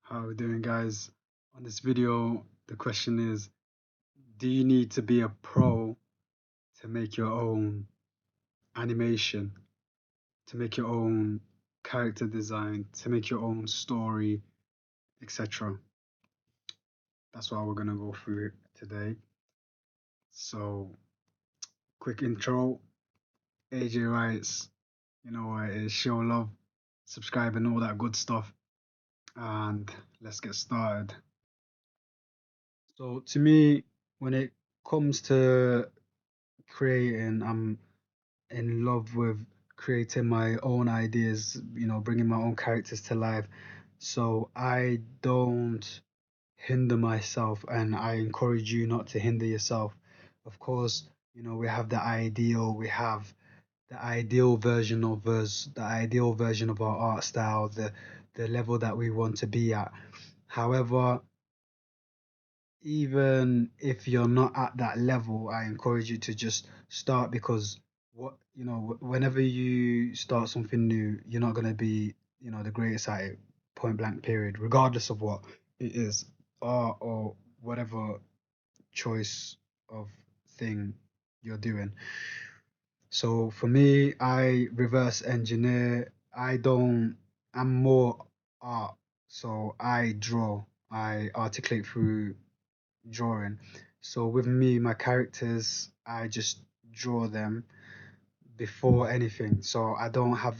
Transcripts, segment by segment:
How are we doing, guys? On this video, the question is, do you need to be a pro to make your own animation, to make your own character design, to make your own story, etc.? That's what we're gonna go through today. So, quick intro. AJ writes, you know what it is, show love, subscribe, and all that good stuff. And let's get started. So, to me, when it comes to creating, I'm in love with creating my own ideas, bringing my own characters to life. So I don't hinder myself, and I encourage you not to hinder yourself. Of course, we have we have the ideal version of us, the ideal version of our art style, the level that we want to be at. However, even if you're not at that level, I encourage you to just start because whenever you start something new, you're not going to be, the greatest at it, point blank, period, regardless of what it is, art or whatever choice of thing you're doing. So for me, I reverse engineer. I'm more art. So I draw, I articulate through drawing. So with me, my characters, I just draw them before anything. So I don't have.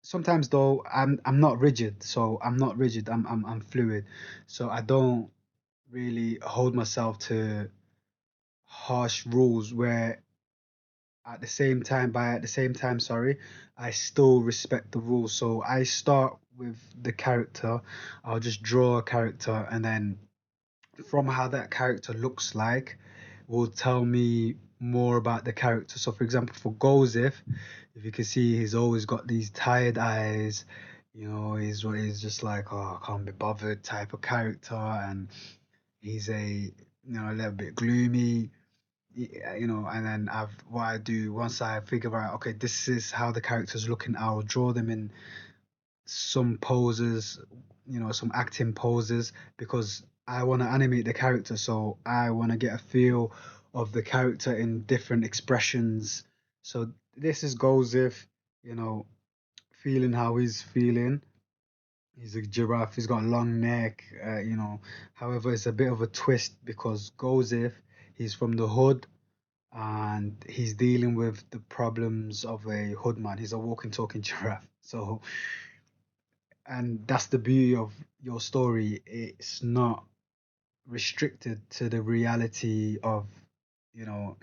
Sometimes though, I'm not rigid. So I'm not rigid. I'm fluid. So I don't really hold myself to harsh rules where at the same time, sorry, I still respect the rules. So I start with the character. I'll just draw a character, and then from how that character looks like will tell me more about the character. So, for example, for Golzif, if you can see, he's always got these tired eyes. He's just like, oh, I can't be bothered type of character, and he's a little bit gloomy. And then what I do once I figure out, okay, this is how the character's looking, I'll draw them in some poses, some acting poses because I want to animate the character. So I want to get a feel of the character in different expressions. So this is goes if, you know, feeling how he's feeling. He's a giraffe, he's got a long neck, However, it's a bit of a twist because goes if he's from the hood and he's dealing with the problems of a hoodman. He's a walking, talking giraffe. So and that's the beauty of your story. It's not restricted to the reality of,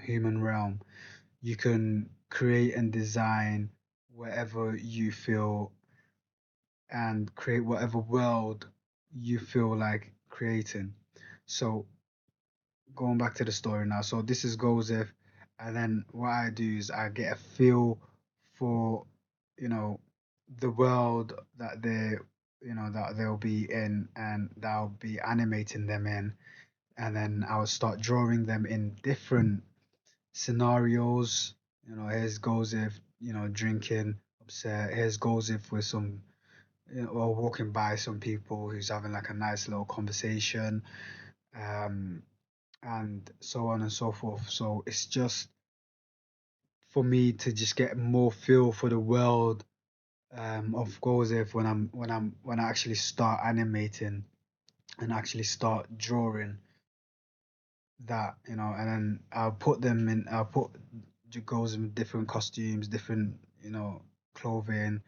human realm. You can create and design wherever you feel and create whatever world you feel like creating. So going back to the story now. So this is Gozef, and then what I do is I get a feel for, you know, the world that they'll be in, and that I'll be animating them in, and then I'll start drawing them in different scenarios. Here's Gozef, drinking upset. Here's Gozef with some, or walking by some people who's having like a nice little conversation. Um, and so on and so forth. So it's just for me to just get more feel for the world of Gozef when I actually start animating and actually start drawing that, and then I'll put the goes in different costumes, different, clothing,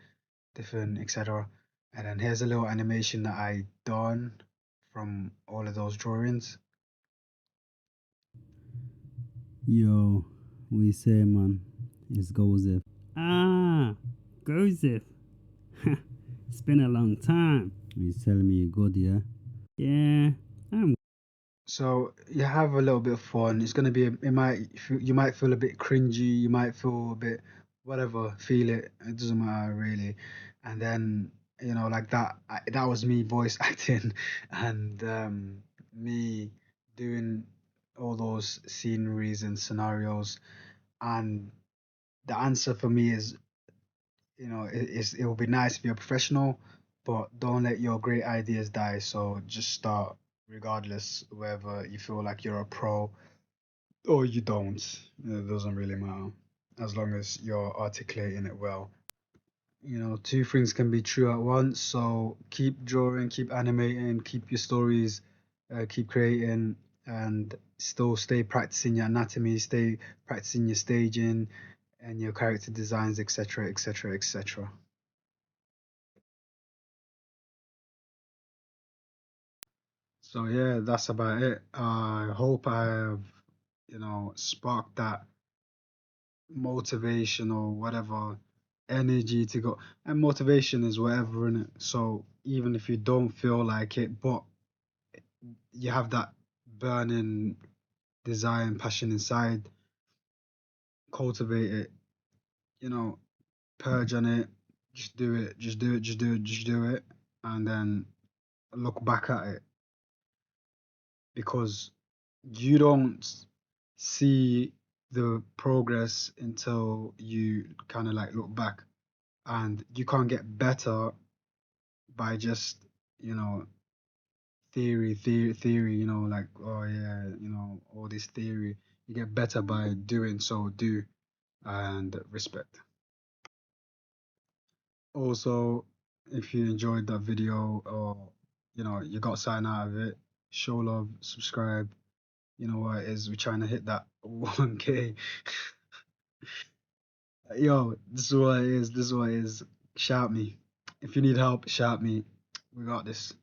different etc. And then here's a little animation that I done from all of those drawings. Yo, we say, man, it's Gozef. Ah, Gozef. It's been a long time. You telling me you good, yeah? Yeah, I'm. So you have a little bit of fun. It's gonna be you might feel a bit cringy, you might feel a bit whatever, feel it. It doesn't matter really. And then like that was me voice acting and me doing all those sceneries and scenarios. And the answer for me is, it will be nice if you're a professional. but don't let your great ideas die. So just start regardless, whether you feel like you're a pro or you don't. It doesn't really matter as long as you're articulating it well. Two things can be true at once. So keep drawing, keep animating, keep your stories, keep creating, and still stay practicing your anatomy, stay practicing your staging and your character designs, etc., etc., etc. So yeah, that's about it. I hope I have, sparked that motivation or whatever energy to go. And motivation is whatever in it. So even if you don't feel like it, but you have that burning desire and passion inside, cultivate it, you know, purge on it, just do it, just do it, just do it, just do it, and then look back at it because you don't see the progress until you kind of like look back, and you can't get better by just, you know, theory, like, oh yeah, all this theory. You get better by doing, so do and respect. Also, if you enjoyed that video or you got something out of it, show love, subscribe. You know what it is, we're trying to hit that 1K. Yo, this is what it is. This is what it is. Shout me. If you need help, shout me. We got this.